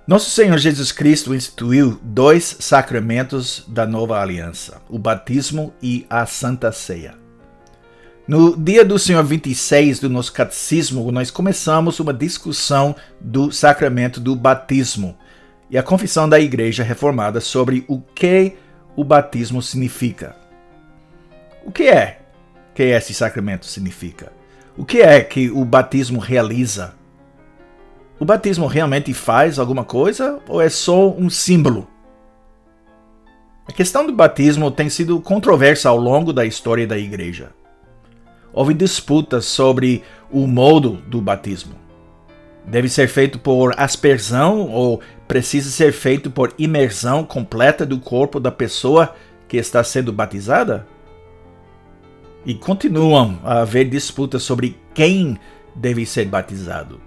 Nosso Senhor Jesus Cristo instituiu dois sacramentos da nova aliança, o batismo e a Santa Ceia. No dia do Senhor 26 do nosso catecismo, nós começamos uma discussão do sacramento do batismo e a confissão da Igreja Reformada sobre o que o batismo significa. O que é que esse sacramento significa? O que é que o batismo realiza? O batismo realmente faz alguma coisa ou é só um símbolo? A questão do batismo tem sido controversa ao longo da história da Igreja. Houve disputas sobre o modo do batismo. Deve ser feito por aspersão ou precisa ser feito por imersão completa do corpo da pessoa que está sendo batizada? E continuam a haver disputas sobre quem deve ser batizado.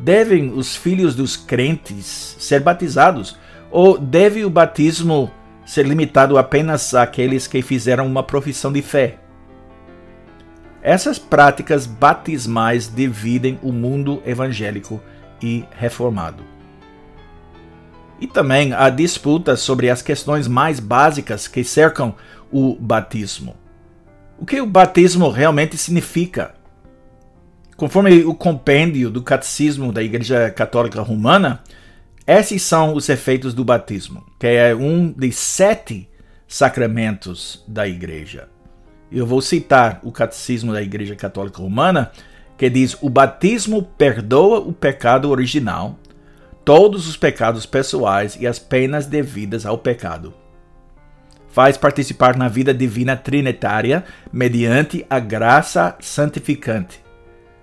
Devem os filhos dos crentes ser batizados ou deve o batismo ser limitado apenas àqueles que fizeram uma profissão de fé? Essas práticas batismais dividem o mundo evangélico e reformado. E também há disputas sobre as questões mais básicas que cercam o batismo. O que o batismo realmente significa? Conforme o compêndio do Catecismo da Igreja Católica Romana, esses são os efeitos do batismo, que é um dos 7 sacramentos da Igreja. Eu vou citar o Catecismo da Igreja Católica Romana, que diz: o batismo perdoa o pecado original, todos os pecados pessoais e as penas devidas ao pecado. Faz participar na vida divina trinitária mediante a graça santificante,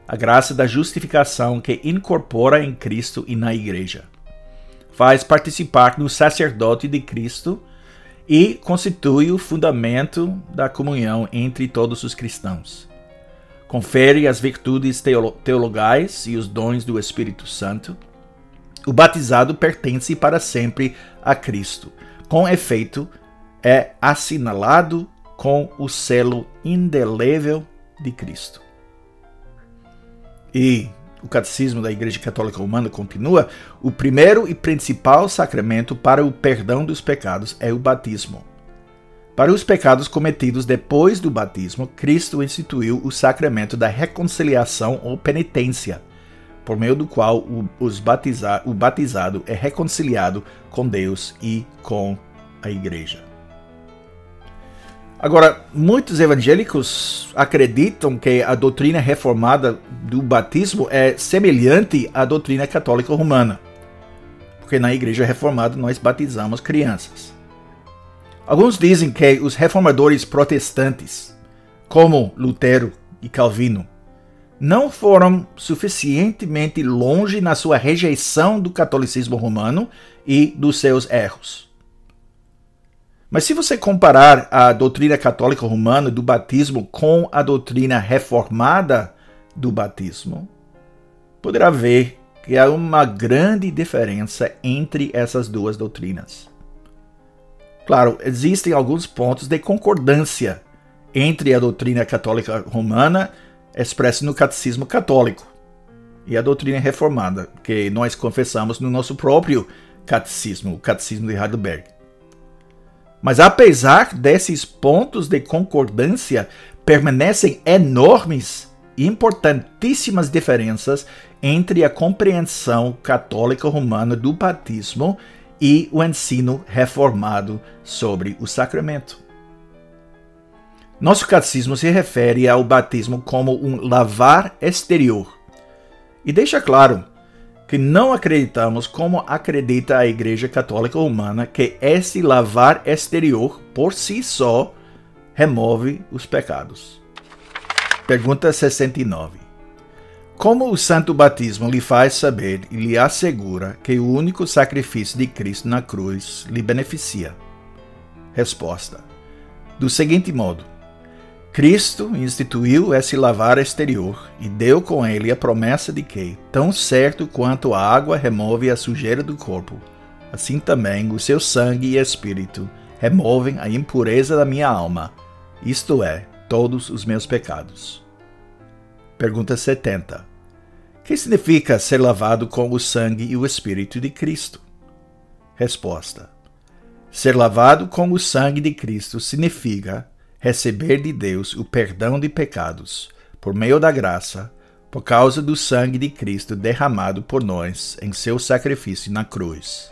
a graça da justificação que incorpora em Cristo e na Igreja. Faz participar no sacerdote de Cristo e constitui o fundamento da comunhão entre todos os cristãos. Confere as virtudes teologais e os dons do Espírito Santo. O batizado pertence para sempre a Cristo. Com efeito, é assinalado com o selo indelével de Cristo. E o Catecismo da Igreja Católica Romana continua: o primeiro e principal sacramento para o perdão dos pecados é o batismo. Para os pecados cometidos depois do batismo, Cristo instituiu o sacramento da reconciliação ou penitência, por meio do qual o batizado é reconciliado com Deus e com a Igreja. Agora, muitos evangélicos acreditam que a doutrina reformada do batismo é semelhante à doutrina católica romana, porque na Igreja Reformada nós batizamos crianças. Alguns dizem que os reformadores protestantes, como Lutero e Calvino, não foram suficientemente longe na sua rejeição do catolicismo romano e dos seus erros. Mas se você comparar a doutrina católica romana do batismo com a doutrina reformada do batismo, poderá ver que há uma grande diferença entre essas duas doutrinas. Claro, existem alguns pontos de concordância entre a doutrina católica romana expressa no catecismo católico e a doutrina reformada, que nós confessamos no nosso próprio catecismo, o Catecismo de Heidelberg. Mas apesar desses pontos de concordância, permanecem enormes e importantíssimas diferenças entre a compreensão católica romana do batismo e o ensino reformado sobre o sacramento. Nosso catecismo se refere ao batismo como um lavar exterior e deixa claro que não acreditamos, como acredita a Igreja Católica Romana, que esse lavar exterior, por si só, remove os pecados. Pergunta 69. Como o santo batismo lhe faz saber e lhe assegura que o único sacrifício de Cristo na cruz lhe beneficia? Resposta: do seguinte modo: Cristo instituiu esse lavar exterior e deu com ele a promessa de que, tão certo quanto a água remove a sujeira do corpo, assim também o seu sangue e espírito removem a impureza da minha alma, isto é, todos os meus pecados. Pergunta 70. que significa ser lavado com o sangue e o Espírito de Cristo? Resposta: ser lavado com o sangue de Cristo significa receber de Deus o perdão de pecados por meio da graça, por causa do sangue de Cristo derramado por nós em seu sacrifício na cruz.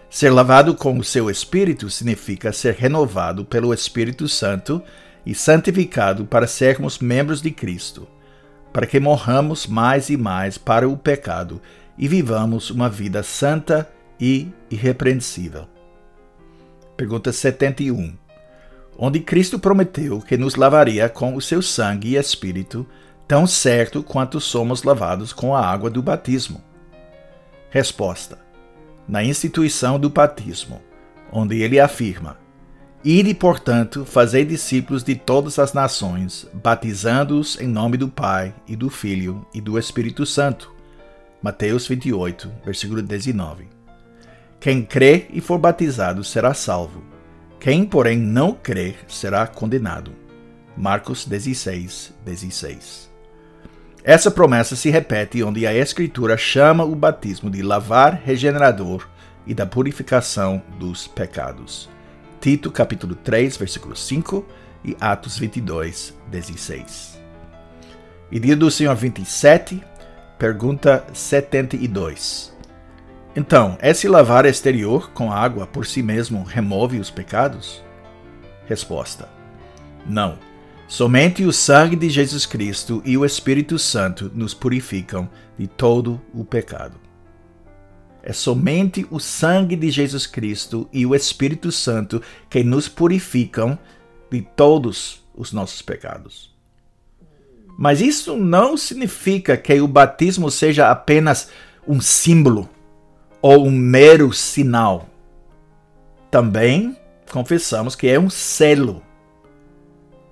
Ser lavado com o seu Espírito significa ser renovado pelo Espírito Santo e santificado para sermos membros de Cristo, para que morramos mais e mais para o pecado e vivamos uma vida santa e irrepreensível. Pergunta 71. Onde Cristo prometeu que nos lavaria com o seu sangue e Espírito, tão certo quanto somos lavados com a água do batismo? Resposta: na instituição do batismo, onde ele afirma: ide, portanto, fazei discípulos de todas as nações, batizando-os em nome do Pai, e do Filho, e do Espírito Santo. Mateus 28, versículo 19. Quem crê e for batizado será salvo. Quem, porém, não crer será condenado. Marcos 16, 16. Essa promessa se repete onde a Escritura chama o batismo de lavar regenerador e da purificação dos pecados. Tito capítulo 3, versículo 5 e Atos 22, 16. E dia do Senhor 27, pergunta 72. Então, esse lavar exterior com água por si mesmo remove os pecados? Resposta: não. Somente o sangue de Jesus Cristo e o Espírito Santo nos purificam de todo o pecado. É somente o sangue de Jesus Cristo e o Espírito Santo que nos purificam de todos os nossos pecados. Mas isso não significa que o batismo seja apenas um símbolo ou um mero sinal. Também confessamos que é um selo.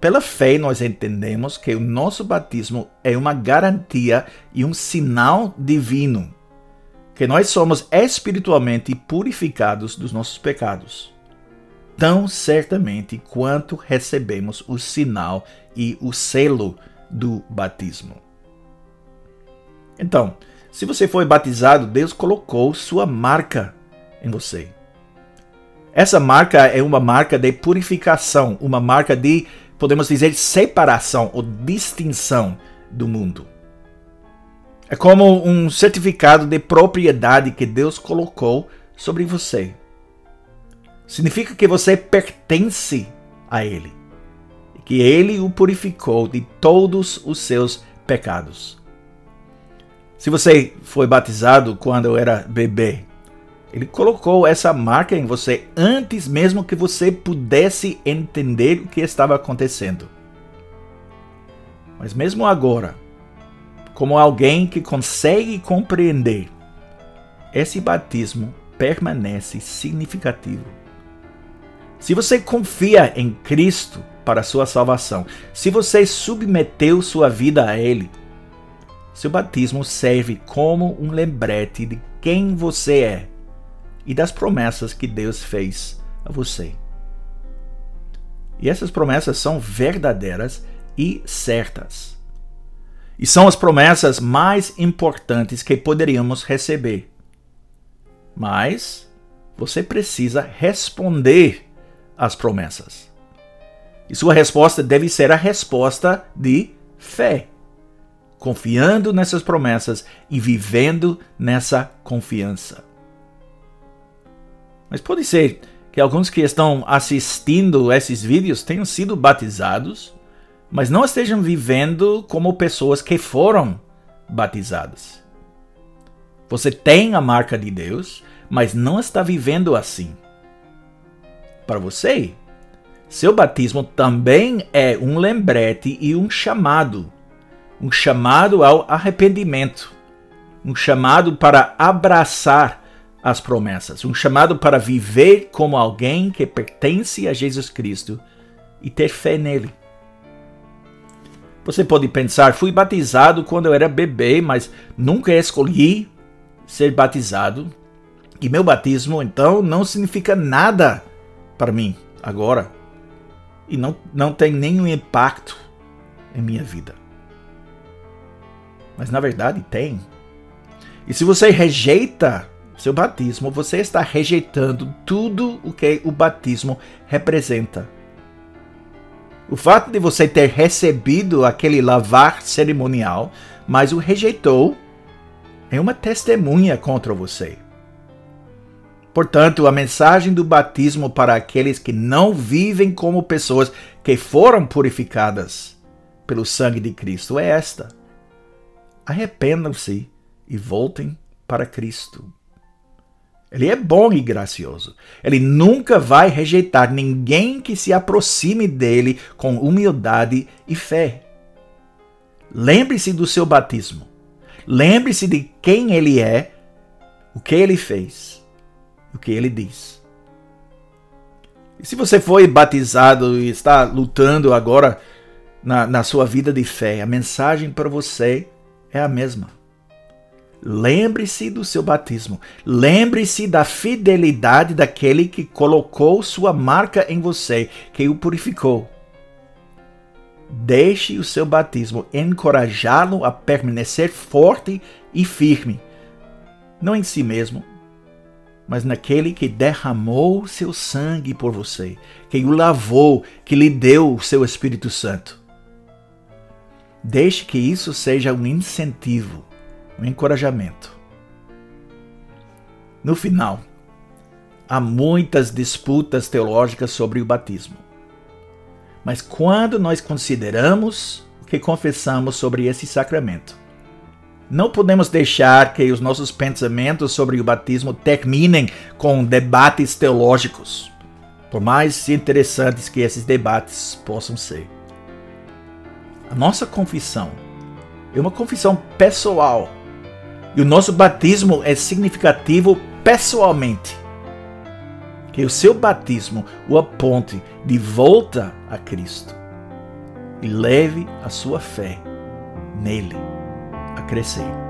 Pela fé, nós entendemos que o nosso batismo é uma garantia e um sinal divino, que nós somos espiritualmente purificados dos nossos pecados, tão certamente quanto recebemos o sinal e o selo do batismo. Então, se você foi batizado, Deus colocou sua marca em você. Essa marca é uma marca de purificação, uma marca de, podemos dizer, separação ou distinção do mundo. É como um certificado de propriedade que Deus colocou sobre você. Significa que você pertence a Ele, que Ele o purificou de todos os seus pecados. Se você foi batizado quando era bebê, Ele colocou essa marca em você antes mesmo que você pudesse entender o que estava acontecendo. Mas mesmo agora, como alguém que consegue compreender, esse batismo permanece significativo. Se você confia em Cristo para a sua salvação, se você submeteu sua vida a Ele, seu batismo serve como um lembrete de quem você é e das promessas que Deus fez a você. E essas promessas são verdadeiras e certas. E são as promessas mais importantes que poderíamos receber. Mas você precisa responder às promessas. E sua resposta deve ser a resposta de fé, confiando nessas promessas e vivendo nessa confiança. Mas pode ser que alguns que estão assistindo esses vídeos tenham sido batizados, mas não estejam vivendo como pessoas que foram batizadas. Você tem a marca de Deus, mas não está vivendo assim. Para você, seu batismo também é um lembrete e um chamado ao arrependimento, um chamado para abraçar as promessas, um chamado para viver como alguém que pertence a Jesus Cristo e ter fé nele. Você pode pensar, fui batizado quando eu era bebê, mas nunca escolhi ser batizado. E meu batismo, então, não significa nada para mim agora. E não tem nenhum impacto em minha vida. Mas na verdade tem. E se você rejeita seu batismo, você está rejeitando tudo o que o batismo representa. O fato de você ter recebido aquele lavar cerimonial, mas o rejeitou, é uma testemunha contra você. Portanto, a mensagem do batismo para aqueles que não vivem como pessoas que foram purificadas pelo sangue de Cristo é esta: arrependam-se e voltem para Cristo. Ele é bom e gracioso. Ele nunca vai rejeitar ninguém que se aproxime dele com humildade e fé. Lembre-se do seu batismo. Lembre-se de quem ele é, o que ele fez, o que ele diz. E se você foi batizado e está lutando agora na sua vida de fé, a mensagem para você é a mesma. Lembre-se do seu batismo. Lembre-se da fidelidade daquele que colocou sua marca em você, que o purificou. Deixe o seu batismo encorajá-lo a permanecer forte e firme, não em si mesmo, mas naquele que derramou seu sangue por você, que o lavou, que lhe deu o seu Espírito Santo. Deixe que isso seja um incentivo, um encorajamento. No final, há muitas disputas teológicas sobre o batismo. Mas quando nós consideramos o que confessamos sobre esse sacramento, não podemos deixar que os nossos pensamentos sobre o batismo terminem com debates teológicos, por mais interessantes que esses debates possam ser. A nossa confissão é uma confissão pessoal, e o nosso batismo é significativo pessoalmente. Que o seu batismo o aponte de volta a Cristo e leve a sua fé nele a crescer.